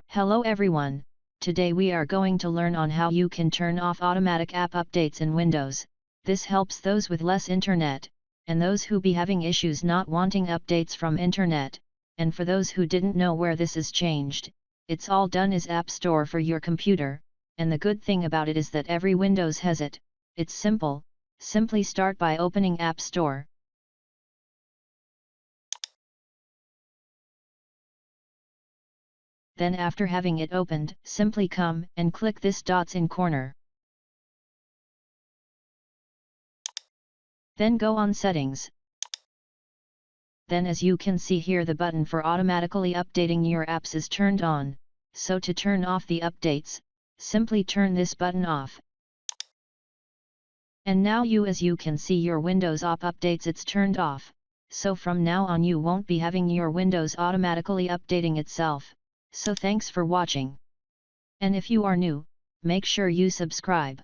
Hello everyone, today we are going to learn on how you can turn off automatic app updates in Windows. This helps those with less internet, and those who be having issues not wanting updates from internet, and for those who didn't know where this is changed, it's all done is App Store for your computer, and the good thing about it is that every Windows has it. It's simple, simply start by opening App Store. Then after having it opened, simply come and click this dots in corner. Then go on Settings. Then as you can see here, the button for automatically updating your apps is turned on, so to turn off the updates, simply turn this button off. And now as you can see, your Windows app updates it's turned off, so from now on you won't be having your Windows automatically updating itself. So thanks for watching. And if you are new, make sure you subscribe.